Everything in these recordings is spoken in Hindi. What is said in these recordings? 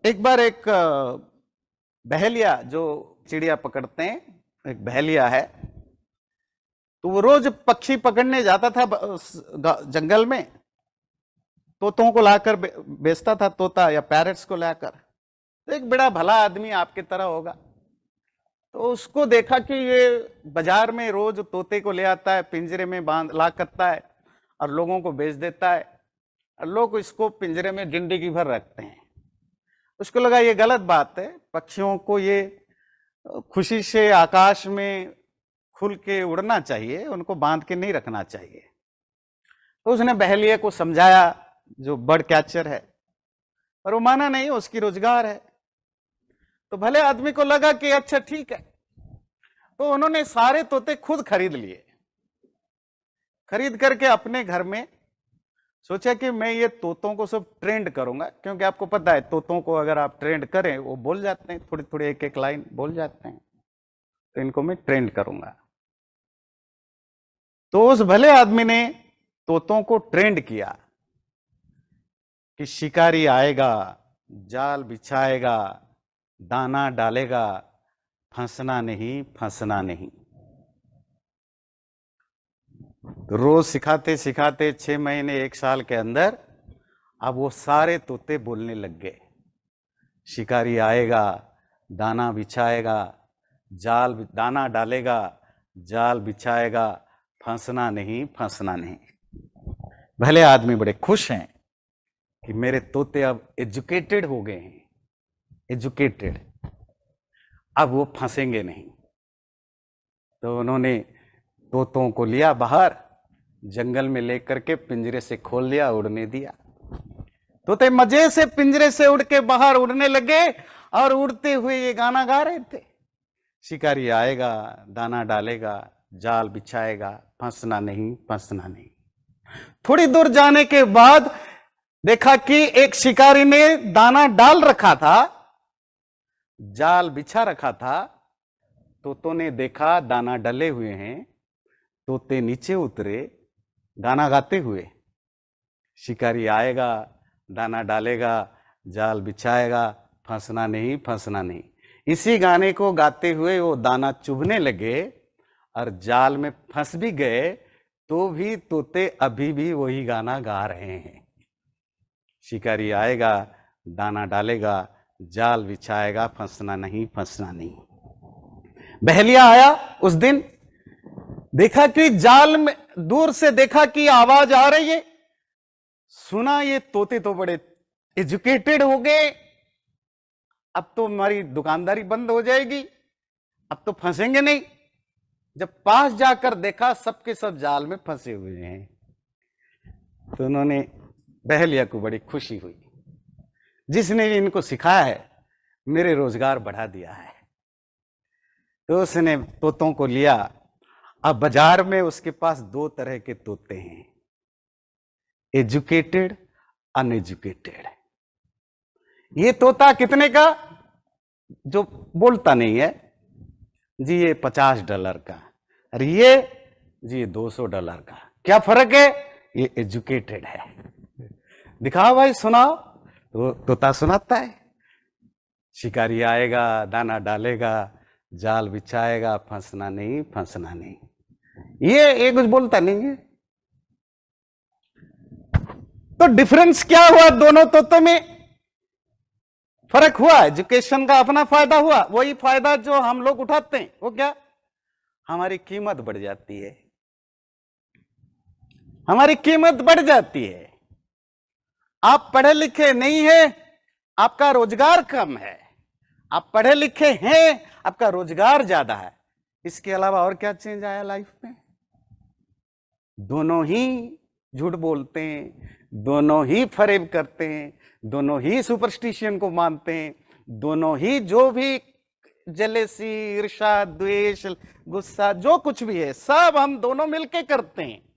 एक बार एक बहेलिया जो चिड़िया पकड़ते हैं, एक बहेलिया है, तो वो रोज पक्षी पकड़ने जाता था जंगल में। तोतों को लाकर बेचता था, तोता या पैरट्स को लाकर। तो एक बड़ा भला आदमी आपकी तरह होगा, तो उसको देखा कि ये बाजार में रोज तोते को ले आता है, पिंजरे में बांध ला करता है और लोगों को बेच देता है, और लोग इसको पिंजरे में जिंदगी भर रखते हैं। उसको लगा ये गलत बात है, पक्षियों को ये खुशी से आकाश में खुल के उड़ना चाहिए, उनको बांध के नहीं रखना चाहिए। तो उसने बहेलिया को समझाया, जो बर्ड कैचर है, पर वो माना नहीं, उसकी रोजगार है। तो भले आदमी को लगा कि अच्छा ठीक है, तो उन्होंने सारे तोते खुद खरीद लिए। खरीद करके अपने घर में सोचा कि मैं ये तोतों को सब ट्रेंड करूंगा, क्योंकि आपको पता है तोतों को अगर आप ट्रेंड करें वो बोल जाते हैं, थोड़ी थोड़ी एक एक लाइन बोल जाते हैं, तो इनको मैं ट्रेंड करूंगा। तो उस भले आदमी ने तोतों को ट्रेंड किया कि शिकारी आएगा, जाल बिछाएगा, दाना डालेगा, फंसना नहीं, फंसना नहीं। रोज सिखाते सिखाते 6 महीने 1 साल के अंदर अब वो सारे तोते बोलने लग गए, शिकारी आएगा, दाना बिछाएगा, दाना डालेगा, जाल बिछाएगा, फंसना नहीं, फंसना नहीं। भले आदमी बड़े खुश हैं कि मेरे तोते अब एजुकेटेड हो गए हैं, एजुकेटेड, अब वो फंसेंगे नहीं। तो उन्होंने तोतों को लिया बाहर, जंगल में लेकर के पिंजरे से खोल दिया, उड़ने दिया। तोते मजे से पिंजरे से उड़ के बाहर उड़ने लगे और उड़ते हुए ये गाना गा रहे थे, शिकारी आएगा, दाना डालेगा, जाल बिछाएगा, फंसना नहीं, फंसना नहीं। थोड़ी दूर जाने के बाद देखा कि एक शिकारी ने दाना डाल रखा था, जाल बिछा रखा था। तोतों ने देखा दाना डले हुए हैं, तोते नीचे उतरे गाना गाते हुए, शिकारी आएगा, दाना डालेगा, जाल बिछाएगा, फंसना नहीं, फंसना नहीं। इसी गाने को गाते हुए वो दाना चुभने लगे और जाल में फंस भी गए, तो भी तोते अभी भी वही गाना गा रहे हैं, शिकारी आएगा, दाना डालेगा, जाल बिछाएगा, फंसना नहीं, फंसना नहीं। बहेलिया आया उस दिन, देखा कि जाल में, दूर से देखा कि आवाज आ रही है, सुना ये तोते तो बड़े एजुकेटेड हो गए, अब तो हमारी दुकानदारी बंद हो जाएगी, अब तो फंसेंगे नहीं। जब पास जाकर देखा सबके सब जाल में फंसे हुए हैं, तो उन्होंने, बहेलिया को बड़ी खुशी हुई, जिसने इनको सिखाया है मेरे रोजगार बढ़ा दिया है। तो उसने तोतों को लिया। अब बाजार में उसके पास 2 तरह के तोते हैं, एजुकेटेड, अनएजुकेटेड। ये तोता कितने का, जो बोलता नहीं है जी, ये $50 का, और ये जी $200 का। क्या फर्क है? ये एजुकेटेड है। दिखाओ भाई, सुनाओ। तो तोता सुनाता है, शिकारी आएगा, दाना डालेगा, जाल बिछाएगा, फंसना नहीं, फंसना नहीं। ये कुछ बोलता नहीं है। तो डिफरेंस क्या हुआ दोनों तोतों में? फर्क हुआ, एजुकेशन का अपना फायदा हुआ, वही फायदा जो हम लोग उठाते हैं। वो क्या? हमारी कीमत बढ़ जाती है, हमारी कीमत बढ़ जाती है। आप पढ़े लिखे नहीं है, आपका रोजगार कम है, आप पढ़े लिखे हैं, आपका रोजगार ज्यादा है। इसके अलावा और क्या चेंज आया लाइफ में? दोनों ही झूठ बोलते हैं, दोनों ही फरेब करते हैं, दोनों ही सुपरस्टिशन को मानते हैं, दोनों ही जो भी जेलेसी, ईर्ष्या, द्वेष, गुस्सा, जो कुछ भी है, सब हम दोनों मिलके करते हैं।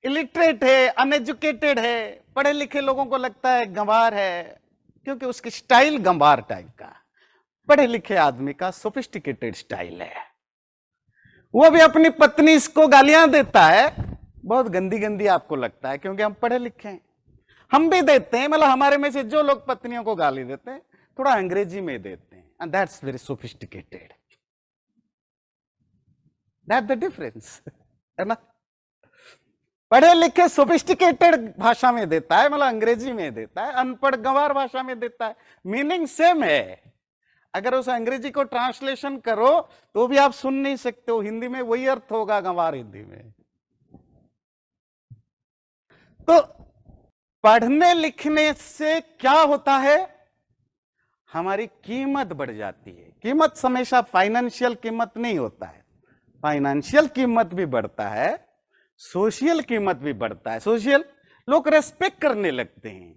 इलिटरेट है, अनएजुकेटेड है, पढ़े लिखे लोगों को लगता है गंवार है, क्योंकि उसकी स्टाइल गंवार टाइप का। पढ़े लिखे आदमी का सोफिस्टिकेटेड स्टाइल है। वो भी अपनी पत्नी को गालियां देता है, बहुत गंदी गंदी आपको लगता है, क्योंकि हम पढ़े लिखे हैं। हम भी देते हैं, मतलब हमारे में से जो लोग पत्नियों को गाली देते हैं थोड़ा अंग्रेजी में देते हैं, and that's very sophisticated, that the difference, है ना। पढ़े लिखे सोफिस्टिकेटेड भाषा में देता है, मतलब अंग्रेजी में देता है, अनपढ़ गंवार भाषा में देता है, मीनिंग सेम है। अगर उस अंग्रेजी को ट्रांसलेशन करो तो भी आप सुन नहीं सकते हो, हिंदी में वही अर्थ होगा गंवार हिंदी में। तो पढ़ने लिखने से क्या होता है, हमारी कीमत बढ़ जाती है। कीमत हमेशा फाइनेंशियल कीमत नहीं होता है, फाइनेंशियल कीमत भी बढ़ता है, सोशल कीमत भी बढ़ता है। सोशल, लोग रेस्पेक्ट करने लगते हैं,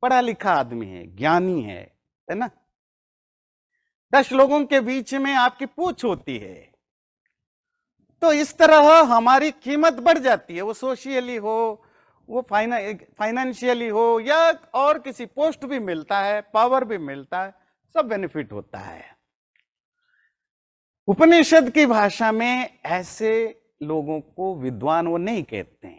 पढ़ा लिखा आदमी है, ज्ञानी है ना। 10 लोगों के बीच में आपकी पूछ होती है, तो इस तरह हमारी कीमत बढ़ जाती है, वो सोशियली हो, वो फाइनेंशियली हो, या और किसी पोस्ट भी मिलता है, पावर भी मिलता है, सब बेनिफिट होता है। उपनिषद की भाषा में ऐसे लोगों को विद्वान वो नहीं कहते हैं।